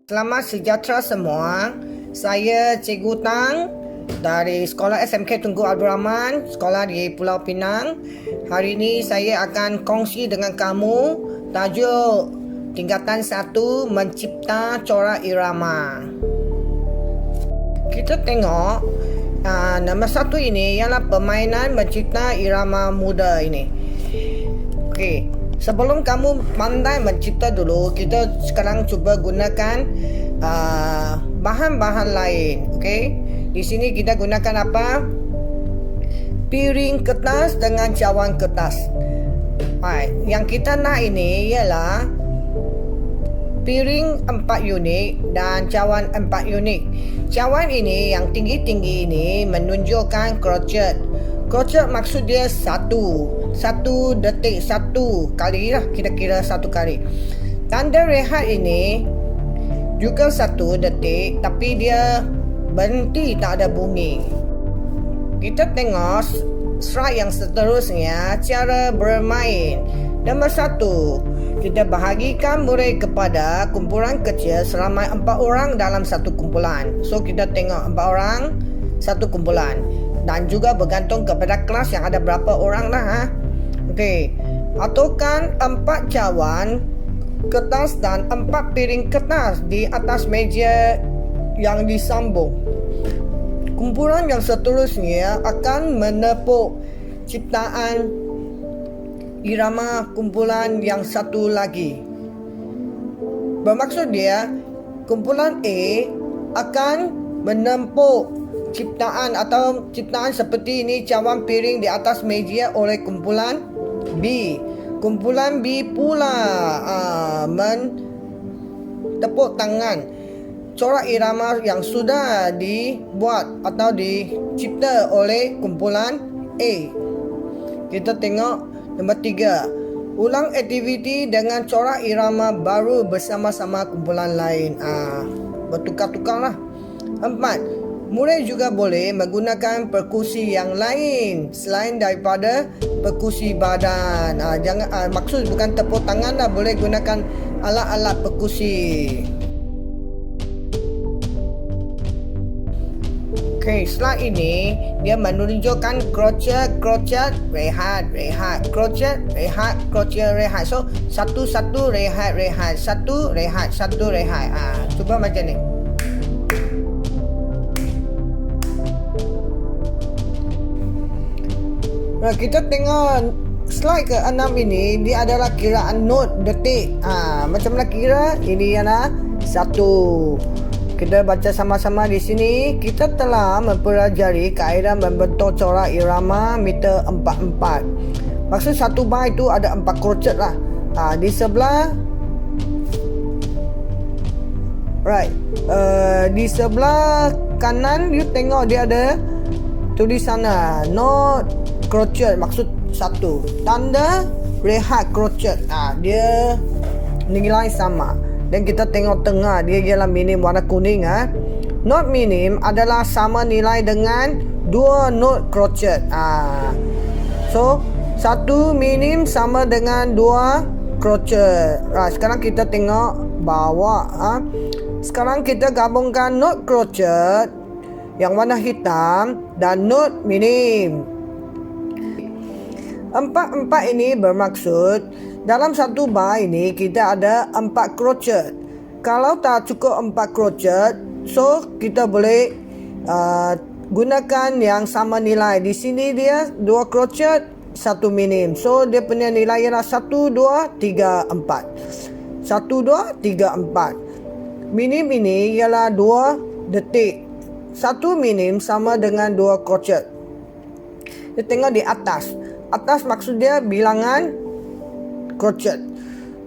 Selamat sejahtera semua. Saya Cikgu Tang dari Sekolah SMK Tunku Abdul Rahman, sekolah di Pulau Pinang. Hari ini saya akan kongsi dengan kamu tajuk tingkatan 1 mencipta corak irama. Kita tengok nombor 1 ini ialah permainan mencipta irama muda ini. Okey. Sebelum kamu pandai mencipta dulu, kita sekarang cuba gunakan bahan-bahan lain. Okey. Di sini kita gunakan apa? Piring kertas dengan cawan kertas. Baik, yang kita nak ini ialah piring 4 unit dan cawan 4 unit. Cawan ini yang tinggi-tinggi ini menunjukkan crochet. Crochet maksud dia satu detik, satu kali lah, kira-kira satu kali. Tanda rehat ini juga 1 detik, tapi dia berhenti, tak ada bunyi. Kita tengok slide yang seterusnya, cara bermain. Nombor 1, kita bahagikan murid kepada kumpulan kecil seramai 4 orang dalam satu kumpulan. So kita tengok 4 orang satu kumpulan. Dan juga bergantung kepada kelas yang ada berapa orang lah. Okey. Ataukan 4 cawan kertas dan 4 piring kertas di atas meja yang disambung. Kumpulan yang seterusnya akan menepuk ciptaan irama kumpulan yang satu lagi. Bermaksud dia, kumpulan A akan menempuk ciptaan seperti ini, cawan piring di atas meja oleh kumpulan B. Kumpulan B pula mentepuk tangan corak irama yang sudah dibuat atau dicipta oleh kumpulan A. Kita tengok nombor 3. Ulang aktiviti dengan corak irama baru bersama-sama kumpulan lain. Bertukar-tukarlah. 4. Murid juga boleh menggunakan perkusi yang lain selain daripada perkusi badan. Maksud bukan tepuk tangan lah, boleh gunakan alat-alat perkusi. Okey, slide ini dia menunjukkan crochet, rehat, crochet, rehat. So, satu rehat, satu rehat. Cuba macam ni. Kita tengok slide ke-6 ini, dia adalah kiraan not detik. Macam mana kira? Ini ialah 1. Kita baca sama-sama di sini. Kita telah mempelajari kaedah membentuk corak irama meter 4-4. Maksud 1 bar itu ada 4 crochet lah. Di sebelah di sebelah kanan you tengok dia ada tulis sana not crochet, maksud 1. Tanda rehat crochet, dia nilai sama. Dan kita tengok tengah, dia ialah minim warna kuning. Not minim adalah sama nilai dengan 2 not crochet. So 1 minim sama dengan 2 crochet. Sekarang kita tengok bawah. Sekarang kita gabungkan not crochet yang warna hitam dan not minim. 4-4 ini bermaksud dalam 1 bar ini kita ada 4 crochet. Kalau tak cukup 4 crochet, so kita boleh gunakan yang sama nilai. Di sini dia 2 crochet, 1 minim. So dia punya nilai ialah 1, 2, 3, 4. 1, 2, 3, 4. Minim ini ialah 2 detik. 1 minim sama dengan 2 crochet. Kita tengok di atas. Atas maksud dia bilangan crochet.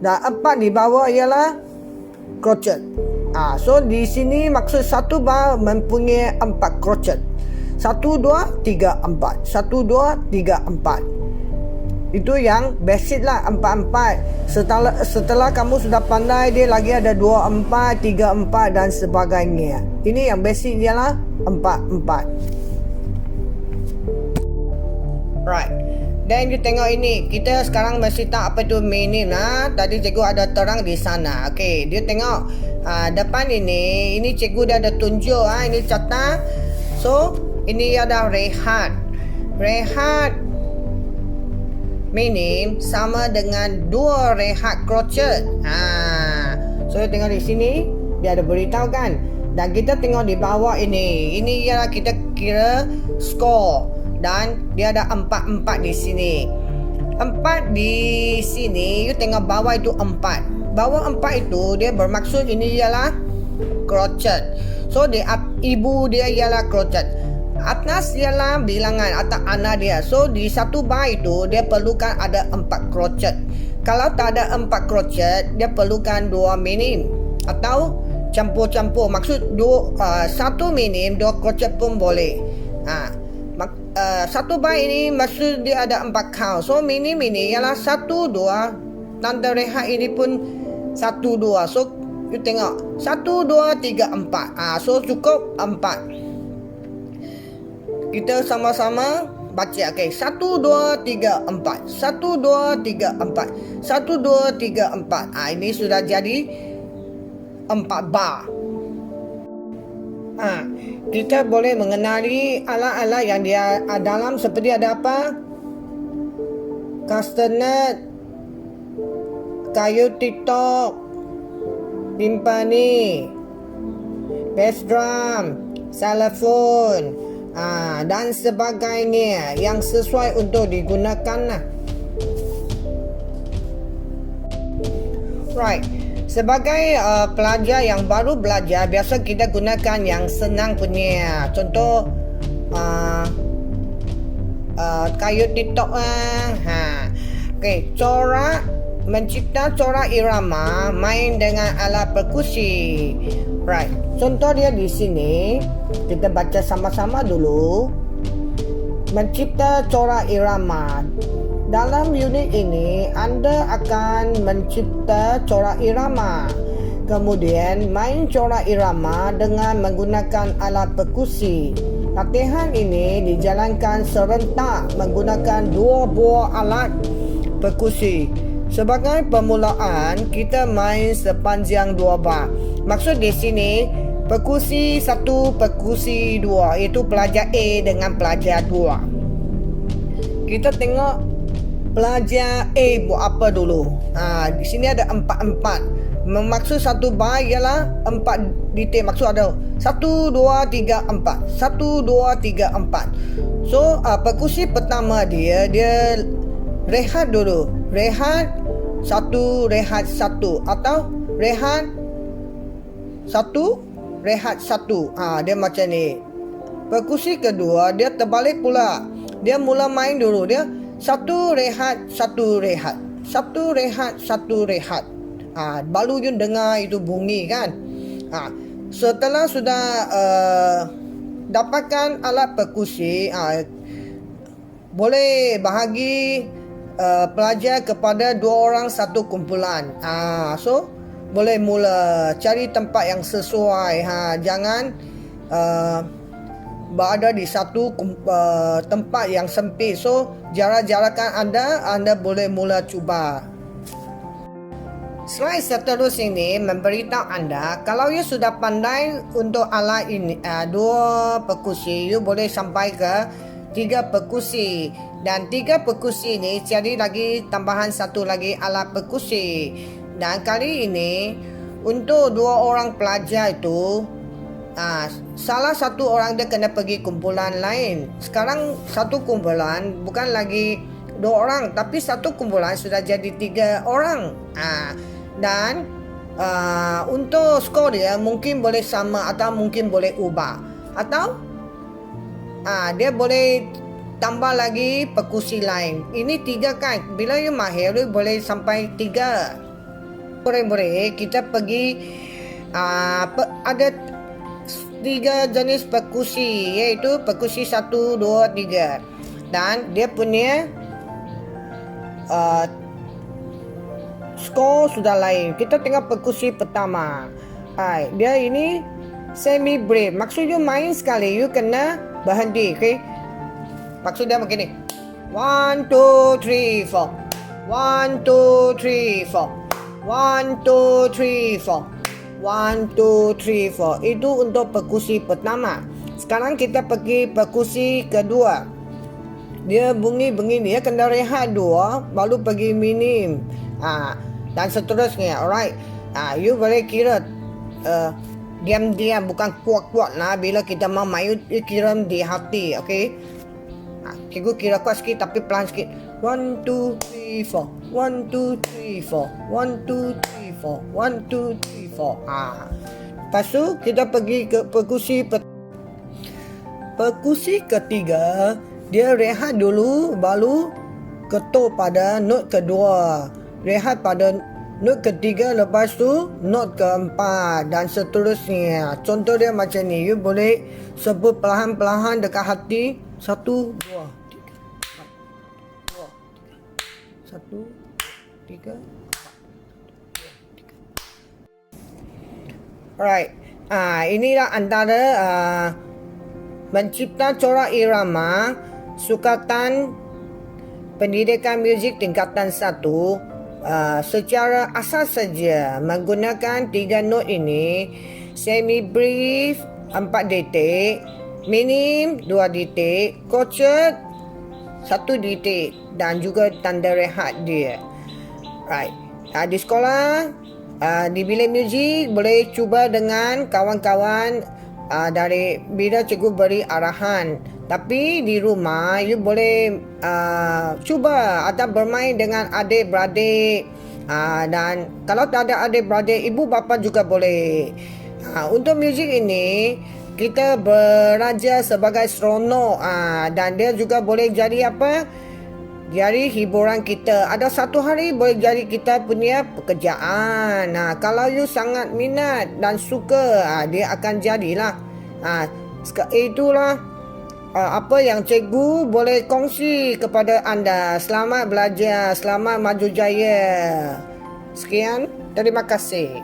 Dan 4 di bawah ialah crochet. So di sini maksud 1 bar mempunyai 4 crochet. 1, 2, 3, 4. 1, 2, 3, 4. Itu yang basic lah, 4-4. Setelah kamu sudah pandai, dia lagi ada 2-4, 3-4 dan sebagainya. Ini yang basic ialah 4-4. Right. Dan you tengok ini, kita sekarang mesti tahu apa tu minim lah. Tadi cikgu ada terang di sana. Okey, dia tengok depan ini cikgu dah ada tunjuk ini catat. So, ini ada rehat. Rehat minim sama dengan 2 rehat crochet. So, tengok di sini dia ada beritahu kan. Dan kita tengok di bawah ini ialah kita kira skor. Dan dia ada 4 di sini. 4 di sini, you tengok bawah itu 4. Bawah 4 itu dia bermaksud ini ialah crochet. So ibu dia ialah crochet. Atas ialah bilangan atau anak dia. So di satu bar itu dia perlukan ada 4 crochet. Kalau tak ada 4 crochet, dia perlukan 2 minim atau campur-campur. Maksud 1 minim, 2 crochet pun boleh. Satu bar ini maksud dia ada 4 count. So minim ini ialah 1, 2. Tanda rehat ini pun 1, 2. So you tengok 1, 2, 3, 4. So cukup 4. Kita sama-sama baca. Okay, 1, 2, 3, 4. 1, 2, 3, 4. 1, 2, 3, 4. Ini sudah jadi 4 bar. Kita boleh mengenali alat-alat yang dia dalam seperti ada apa? Castanet, kayu TikTok, timpani, bass drum, xylophone, dan sebagainya yang sesuai untuk digunakan. Right. Sebagai pelajar yang baru belajar, biasa kita gunakan yang senang punya. Contoh kayu TikTok corak, mencipta corak irama main dengan alat perkusi. Right. Contoh dia di sini, kita baca sama-sama dulu. Mencipta corak irama. Dalam unit ini, anda akan mencipta corak irama. Kemudian, main corak irama dengan menggunakan alat perkusi. Latihan ini dijalankan serentak menggunakan 2 buah alat perkusi. Sebagai permulaan, kita main sepanjang 2 bar. Maksud di sini, perkusi 1, perkusi 2. Iaitu pelajar A dengan pelajar 2. Kita tengok pelajar A buat apa dulu. Di sini ada 4. Maksud satu bar ialah 4 detail. Maksud ada 1, 2, 3, 4. 1, 2, 3, 4. So perkusi pertama dia rehat dulu. Rehat 1, rehat 1. Atau rehat 1, rehat 1. Dia macam ni. Perkusi kedua dia terbalik pula. Dia mula main dulu. Dia 1 rehat, 1 rehat. 1 rehat, 1 rehat. Baru you dengar itu bunyi kan. Setelah sudah dapatkan alat perkusi, boleh bahagi pelajar kepada 2 orang satu kumpulan. So boleh mula cari tempat yang sesuai. Jangan berada di satu tempat yang sempit. So jarak-jarakan anda boleh mula cuba. Slide seterusnya ini memberitahu anda kalau you sudah pandai untuk alat ini 2 perkusi, you boleh sampai ke 3 perkusi. Dan 3 perkusi ini cari lagi tambahan 1 lagi alat perkusi. Dan kali ini untuk 2 orang pelajar itu, salah satu orang dia kena pergi kumpulan lain. Sekarang satu kumpulan bukan lagi 2 orang, tapi satu kumpulan sudah jadi 3 orang. Dan untuk skor dia mungkin boleh sama atau mungkin boleh ubah. Atau dia boleh tambah lagi perkusi lain. Ini 3 kan. Bila you mahir, you boleh sampai 3. Boleh kita pergi ada 3 jenis perkusi, iaitu perkusi 1, 2, 3. Dan dia punya skor sudah lain. Kita tengok perkusi pertama. Dia ini semi brave. Maksudnya main sekali, you kena berhenti. Okay? Maksud dia begini. 1, 2, 3, 4. 1, 2, 3, 4. 1, 2, 3, 4. 1, 2, 3, 4. Itu untuk perkusi pertama. Sekarang kita pergi perkusi kedua. Dia bunyi begini, dia kena rehat dua, baru pergi minim. Dan seterusnya, alright. You boleh kira diam-diam, bukan kuat-kuat lah. Bila kita mau main, you kira di hati, okay? Cikgu kira kuat sikit tapi pelan sikit. 1, 2, 3, 4. 1, 2, 3, 4. 1, 2, 3, 4. 1, 2, 3, 4. Lepas tu kita pergi ke perkusi ketiga. Dia rehat dulu, baru ketuk pada not kedua. Rehat pada not ketiga, lepas tu not keempat dan seterusnya. Contoh dia macam ni. You boleh sebut perlahan-perlahan dekat hati. 1, 2, 3, 4. 1, 3, 4. Alright. Inilah antara mencipta corak irama Sukatan Pendidikan Muzik Tingkatan 1 secara asas saja menggunakan 3 not ini. Semi brief 4 detik, minim 2 detik, crochet 1 detik dan juga tanda rehat dia. Right. Di sekolah, di bilik muzik boleh cuba dengan kawan-kawan dari bila cikgu beri arahan. Tapi di rumah you boleh cuba atau bermain dengan adik-beradik. Dan kalau tak ada adik-beradik, ibu bapa juga boleh. Untuk muzik ini kita belajar sebagai seronok, dan dia juga boleh jadi apa? Jadi hiburan kita. Ada satu hari boleh jadi kita punya pekerjaan. Kalau you sangat minat dan suka, dia akan jadilah. Itulah apa yang cikgu boleh kongsi kepada anda. Selamat belajar, selamat maju jaya. Sekian, terima kasih.